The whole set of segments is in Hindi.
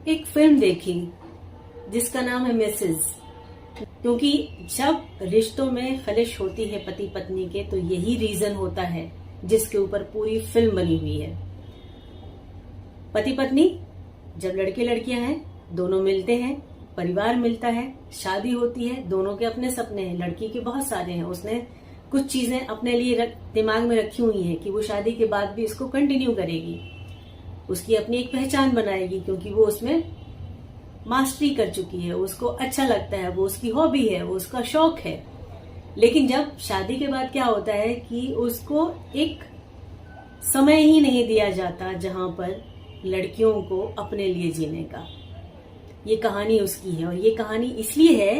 एक फिल्म देखी जिसका नाम है मिसेज। क्योंकि जब रिश्तों में खलिश होती है पति पत्नी के, तो यही रीजन होता है जिसके ऊपर पूरी फिल्म बनी हुई है। पति पत्नी जब लड़के लड़कियां हैं, दोनों मिलते हैं, परिवार मिलता है, शादी होती है, दोनों के अपने सपने हैं। लड़की के बहुत सारे हैं, उसने कुछ चीजें अपने लिए दिमाग में रखी हुई हैं कि वो शादी के बाद भी इसको कंटिन्यू करेगी, उसकी अपनी एक पहचान बनाएगी, क्योंकि वो उसमें मास्टरी कर चुकी है, उसको अच्छा लगता है, वो उसकी हॉबी है, वो उसका शौक है। लेकिन जब शादी के बाद क्या होता है कि उसको एक समय ही नहीं दिया जाता जहां पर लड़कियों को अपने लिए जीने का। ये कहानी उसकी है, और ये कहानी इसलिए है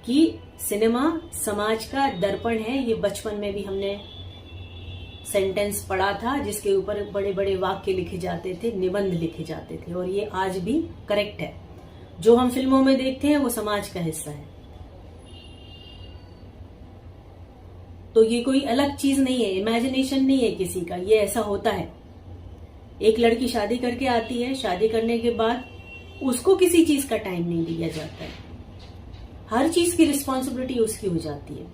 कि सिनेमा समाज का दर्पण है। ये बचपन में भी हमने सेंटेंस पढ़ा था जिसके ऊपर बड़े बड़े वाक्य लिखे जाते थे, निबंध लिखे जाते थे, और ये आज भी करेक्ट है। जो हम फिल्मों में देखते हैं वो समाज का हिस्सा है। तो ये कोई अलग चीज नहीं है, इमेजिनेशन नहीं है किसी का, ये ऐसा होता है। एक लड़की शादी करके आती है, शादी करने के बाद उसको किसी चीज का टाइम नहीं दिया जाता है, हर चीज की रिस्पॉन्सिबिलिटी उसकी हो जाती है।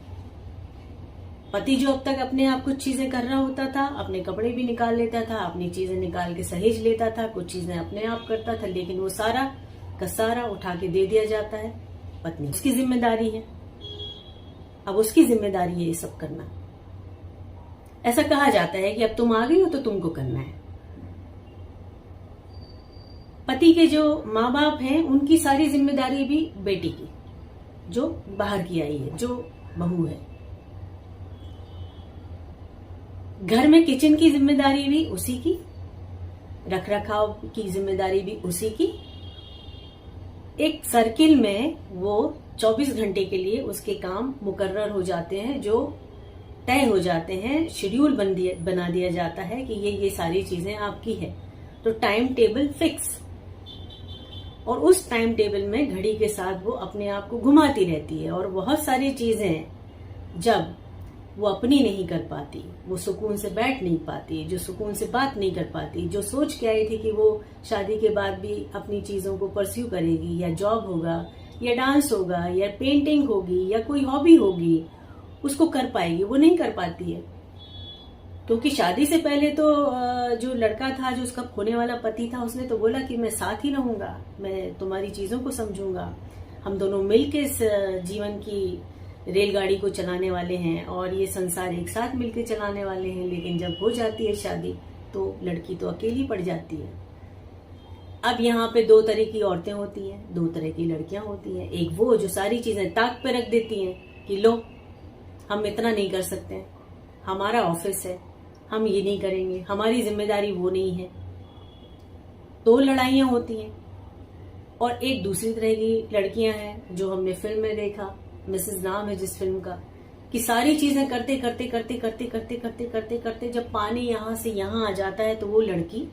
पति जो अब तक अपने आप कुछ चीजें कर रहा होता था, अपने कपड़े भी निकाल लेता था, अपनी चीजें निकाल के सहेज लेता था, कुछ चीजें अपने आप करता था, लेकिन वो सारा का सारा उठा के दे दिया जाता है पत्नी। उसकी जिम्मेदारी है, अब उसकी जिम्मेदारी है ये सब करना। ऐसा कहा जाता है कि अब तुम आ गई हो तो तुमको करना है। पति के जो माँ बाप हैं उनकी सारी जिम्मेदारी भी बेटी की, जो बाहर की आई है, जो बहू है। घर में किचन की जिम्मेदारी भी उसी की, रख रखाव की जिम्मेदारी भी उसी की। एक सर्किल में वो 24 घंटे के लिए उसके काम मुकर्रर हो जाते हैं, जो तय हो जाते हैं, शेड्यूल बना दिया जाता है कि ये सारी चीजें आपकी है। तो टाइम टेबल फिक्स, और उस टाइम टेबल में घड़ी के साथ वो अपने आप को घुमाती रहती है। और बहुत सारी चीजें जब वो अपनी नहीं कर पाती, वो सुकून से बैठ नहीं पाती, जो सुकून से बात नहीं कर पाती, जो सोच के आई थी कि वो शादी के बाद भी अपनी चीजों को परस्यू करेगी, या जॉब होगा, या डांस होगा, या पेंटिंग होगी, या कोई हॉबी होगी, उसको कर पाएगी, वो नहीं कर पाती है। क्योंकि शादी से पहले तो जो लड़का था, जो उसका होने वाला पति था, उसने तो बोला कि मैं साथ ही रहूंगा, मैं तुम्हारी चीजों को समझूंगा, हम दोनों मिलके इस जीवन की रेलगाड़ी को चलाने वाले हैं, और ये संसार एक साथ मिलकर चलाने वाले हैं। लेकिन जब हो जाती है शादी तो लड़की तो अकेली पड़ जाती है। अब यहाँ पे दो तरह की औरतें होती हैं, दो तरह की लड़कियां होती हैं। एक वो जो सारी चीजें ताक पे रख देती हैं कि लो हम इतना नहीं कर सकते, हमारा ऑफिस है, हम ये नहीं करेंगे, हमारी जिम्मेदारी वो नहीं है। दो लड़ाइयां होती हैं। और एक दूसरी तरह की लड़कियां हैं जो हमने फिल्म में देखा, मिसेज नाम है जिस फिल्म का, कि सारी चीजें करते करते करते करते करते करते करते करते जब पानी यहां से यहां आ जाता है तो वो लड़की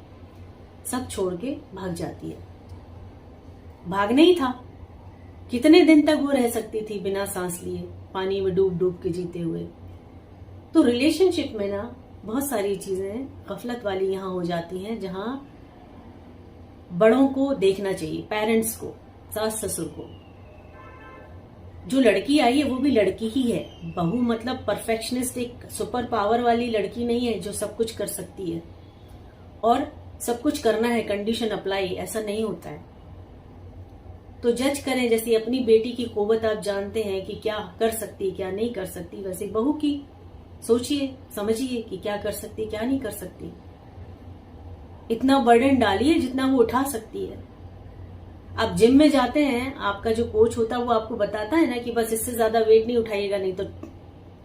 सब छोड़ के भाग जाती है। भागना ही था, कितने दिन तक वो रह सकती थी बिना सांस लिए, पानी में डूब डूब के जीते हुए। तो रिलेशनशिप में ना बहुत सारी चीजें गफलत वाली यहां हो जाती हैं, जहां बड़ों को देखना चाहिए, पेरेंट्स को, सास ससुर को। जो लड़की आई है वो भी लड़की ही है। बहू मतलब परफेक्शनिस्ट, एक सुपर पावर वाली लड़की नहीं है जो सब कुछ कर सकती है और सब कुछ करना है, कंडीशन अप्लाई, ऐसा नहीं होता है। तो जज करें, जैसे अपनी बेटी की कुव्वत आप जानते हैं कि क्या कर सकती क्या नहीं कर सकती, वैसे बहू की सोचिए समझिए कि क्या कर सकती क्या नहीं कर सकती। इतना बर्डन डालिए जितना वो उठा सकती है। आप जिम में जाते हैं, आपका जो कोच होता है वो आपको बताता है ना कि बस इससे ज्यादा वेट नहीं उठाइएगा, नहीं तो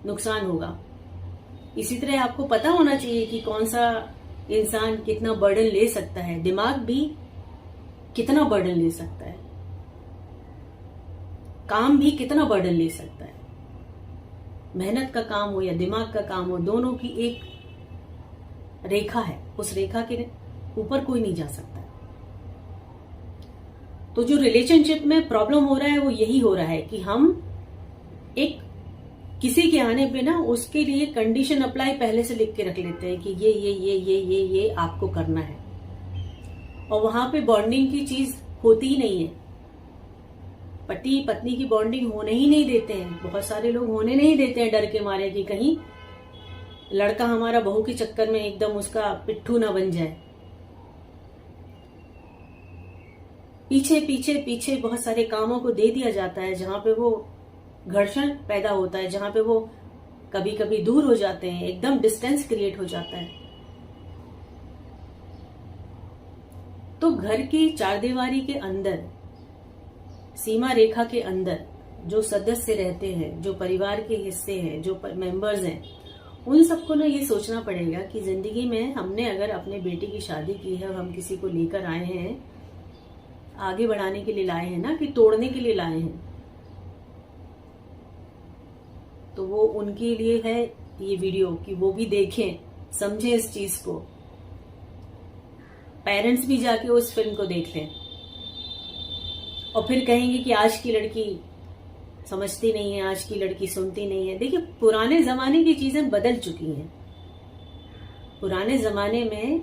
नुकसान होगा। इसी तरह आपको पता होना चाहिए कि कौन सा इंसान कितना बर्डन ले सकता है, दिमाग भी कितना बर्डन ले सकता है, काम भी कितना बर्डन ले सकता है। मेहनत का काम हो या दिमाग का काम हो, दोनों की एक रेखा है, उस रेखा के ऊपर कोई नहीं जा सकता। तो जो रिलेशनशिप में प्रॉब्लम हो रहा है वो यही हो रहा है कि हम एक किसी के आने पे ना उसके लिए कंडीशन अप्लाई पहले से लिख के रख लेते हैं कि ये आपको करना है, और वहां पे बॉन्डिंग की चीज होती ही नहीं है। पति पत्नी की बॉन्डिंग होने ही नहीं देते हैं। बहुत सारे लोग होने नहीं देते हैं, डर के मारे कि कहीं लड़का हमारा बहू के चक्कर में एकदम उसका पिट्ठू ना बन जाए। पीछे पीछे पीछे बहुत सारे कामों को दे दिया जाता है, जहां पे वो घर्षण पैदा होता है, जहां पे वो कभी कभी दूर हो जाते हैं, एकदम डिस्टेंस क्रिएट हो जाता है। तो घर की चारदीवारी के अंदर, सीमा रेखा के अंदर जो सदस्य रहते हैं, जो परिवार के हिस्से हैं, जो मेंबर्स हैं, उन सबको ना ये सोचना पड़ेगा कि जिंदगी में हमने अगर अपने बेटे की शादी की है और हम किसी को लेकर आए हैं, आगे बढ़ाने के लिए लाए हैं ना, कि तोड़ने के लिए लाए हैं, तो वो उनके लिए है ये वीडियो कि वो भी देखें, समझें इस चीज को। पेरेंट्स भी जाके उस फिल्म को देख लें और फिर कहेंगे कि आज की लड़की समझती नहीं है, आज की लड़की सुनती नहीं है। देखिए, पुराने जमाने की चीजें बदल चुकी हैं। पुराने जमाने में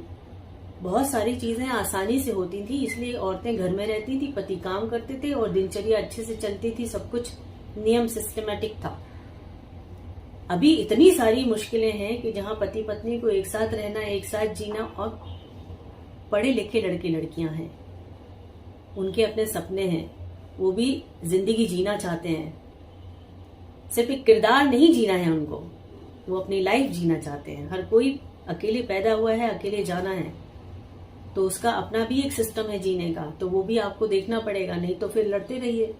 बहुत सारी चीजें आसानी से होती थी, इसलिए औरतें घर में रहती थी, पति काम करते थे और दिनचर्या अच्छे से चलती थी, सब कुछ नियम सिस्टमेटिक था। अभी इतनी सारी मुश्किलें हैं कि जहां पति पत्नी को एक साथ रहना, एक साथ जीना, और पढ़े लिखे लड़के लड़कियां हैं, उनके अपने सपने हैं, वो भी जिंदगी जीना चाहते हैं। सिर्फ एक किरदार नहीं जीना है उनको, वो अपनी लाइफ जीना चाहते हैं। हर कोई अकेले पैदा हुआ है, अकेले जाना है, तो उसका अपना भी एक सिस्टम है जीने का, तो वो भी आपको देखना पड़ेगा। नहीं तो फिर लड़ते रहिए,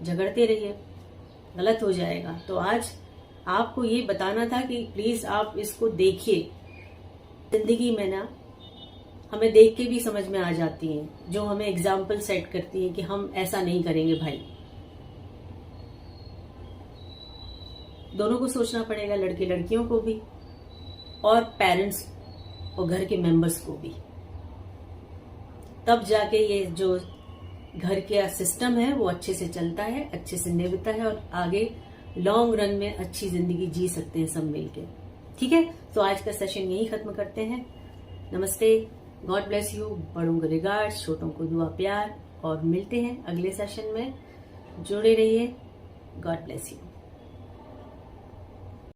झगड़ते रहिए, गलत हो जाएगा। तो आज आपको ये बताना था कि प्लीज आप इसको देखिए। जिंदगी में ना हमें देख के भी समझ में आ जाती हैं, जो हमें एग्जाम्पल सेट करती हैं कि हम ऐसा नहीं करेंगे भाई। दोनों को सोचना पड़ेगा, लड़के लड़कियों को भी और पेरेंट्स और घर के मेंबर्स को भी। तब जाके ये जो घर का सिस्टम है वो अच्छे से चलता है, अच्छे से निभता है और आगे लॉन्ग रन में अच्छी जिंदगी जी सकते हैं सब मिलके। ठीक है, तो आज का सेशन यही खत्म करते हैं। नमस्ते, गॉड ब्लेस यू, बड़ों को रिगार्ड्स, छोटों को दुआ प्यार, और मिलते हैं अगले सेशन में। जुड़े रहिए। God bless you.